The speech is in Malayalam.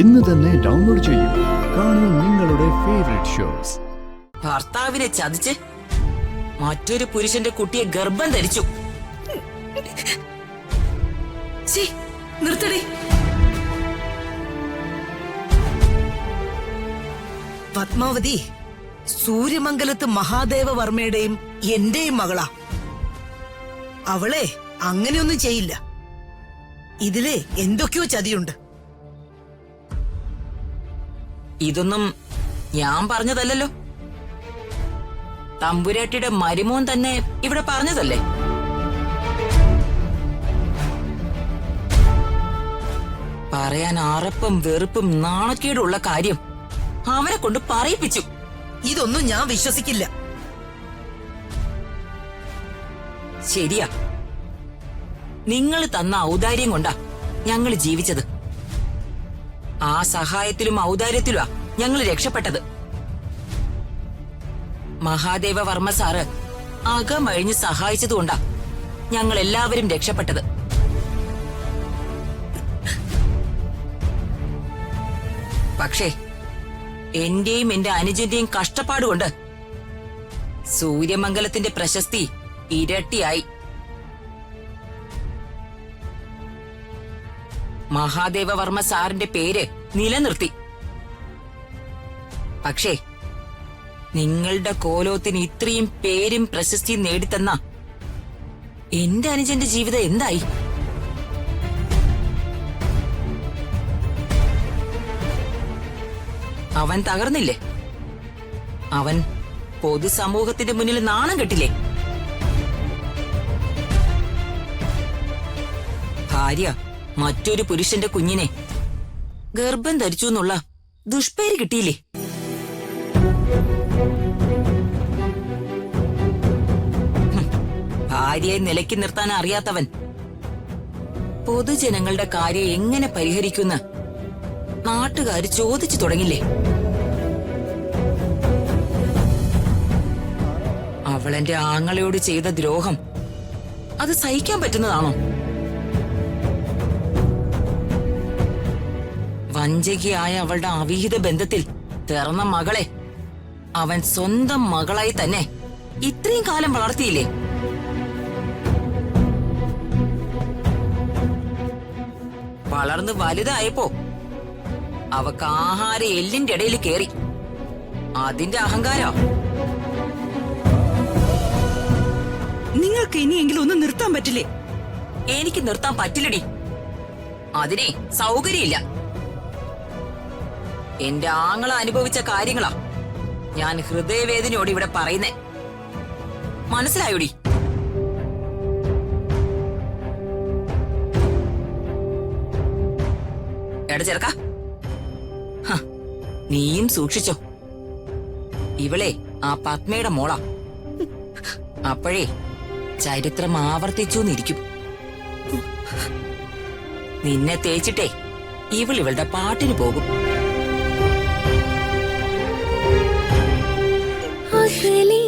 ഇന്ന് തന്നെ ഡൗൺലോഡ് ചെയ്യൂ. കാണൂ നിങ്ങളുടെ ഫേവറേറ്റ് ഷോസ്. ഭർത്താവിനെ ചതിച്ച് മറ്റൊരു പുരുഷന്റെ കുട്ടിയെ ഗർഭം ധരിച്ചു. നിർത്തടി. പത്മാവതി സൂര്യമംഗലത്ത് മഹാദേവവർമ്മയുടെയും എന്റെയും മകളാ. അവളെ അങ്ങനെയൊന്നും ചെയ്യില്ല. ഇതിലെ എന്തൊക്കെയോ ചതിയുണ്ട്. ഇതൊന്നും ഞാൻ പറഞ്ഞതല്ലല്ലോ, തമ്പുരാട്ടിയുടെ മരുമോൻ തന്നെ ഇവിടെ പറഞ്ഞതല്ലേ. പറയാൻ അറപ്പും വെറുപ്പും നാണക്കേടുള്ള കാര്യം അവരെ കൊണ്ട് പറയിപ്പിച്ചു. ഇതൊന്നും ഞാൻ വിശ്വസിക്കില്ല. ശരിയാ, നിങ്ങൾ തന്ന ഔദാര്യം കൊണ്ടാ ഞങ്ങൾ ജീവിച്ചത്. ആ സഹായത്തിലും ഔദാര്യത്തിലുമാ ഞങ്ങൾ രക്ഷപ്പെട്ടത്. മഹാദേവവർമ്മ സാറ് അകമഴിഞ്ഞ് സഹായിച്ചതുകൊണ്ടാ ഞങ്ങൾ എല്ലാവരും രക്ഷപ്പെട്ടത്. പക്ഷേ എന്റെയും എന്റെ അനുജന്റെയും കഷ്ടപ്പാടുകൊണ്ട് സൂര്യമംഗലത്തിന്റെ പ്രശസ്തി ഇരട്ടിയായി. മഹാദേവവർമ്മ സാറിന്റെ പേര് നിലനിർത്തി. പക്ഷേ നിങ്ങളുടെ കോലോത്തിന് ഇത്രയും പേരും പ്രശസ്തിയും നേടിത്തന്ന എന്റെ അനുജന്റെ ജീവിതം എന്തായി? അവൻ തകർന്നില്ലേ? അവൻ പൊതുസമൂഹത്തിന്റെ മുന്നിൽ നാണം കെട്ടില്ലേ? ഭാര്യ മറ്റൊരു പുരുഷന്റെ കുഞ്ഞിനെ ഗർഭം ധരിച്ചു എന്നുള്ള ദുഷ്പേര് കിട്ടിയില്ലേ? ഭാര്യയെ നിലയ്ക്ക് നിർത്താൻ അറിയാത്തവൻ പൊതുജനങ്ങളുടെ കാര്യം എങ്ങനെ പരിഹരിക്കുന്ന നാട്ടുകാര് ചോദിച്ചു തുടങ്ങില്ലേ? അവളെന്റെ ആങ്ങളയോട് ചെയ്ത ദ്രോഹം അത് സഹിക്കാൻ പറ്റുന്നതാണോ? വഞ്ചകിയായ അവളുടെ അവിഹിത ബന്ധത്തിൽ പിറന്ന മകളെ അവൻ സ്വന്തം മകളായി തന്നെ ഇത്രയും കാലം വളർത്തിയില്ലേ? വളർന്ന് വലുതായപ്പോ അവക്ക് ആഹാരം എല്ലിന്റെ ഇടയിൽ കേറി. അതിന്റെ അഹങ്കാരോ? നിങ്ങൾക്ക് ഇനിയെങ്കിലും ഒന്ന് നിർത്താൻ പറ്റില്ലേ? എനിക്ക് നിർത്താൻ പറ്റില്ലടി. അതിനെ സൗകര്യമില്ല. എന്റെ ആങ്ങള അനുഭവിച്ച കാര്യങ്ങളാ ഞാൻ ഹൃദയവേദനയോട് ഇവിടെ പറയുന്നേ. മനസ്സിലായോടി? എടാ ചെറുക്ക, നീയും സൂക്ഷിച്ചോ. ഇവളെ ആ പത്മയുടെ മോളാ. അപ്പോഴേ ചരിത്രം ആവർത്തിച്ചൂന്നിരിക്കും. നിന്നെ തേച്ചിട്ടേ ഇവളുടെ പാട്ടിന് പോകും. അകലെ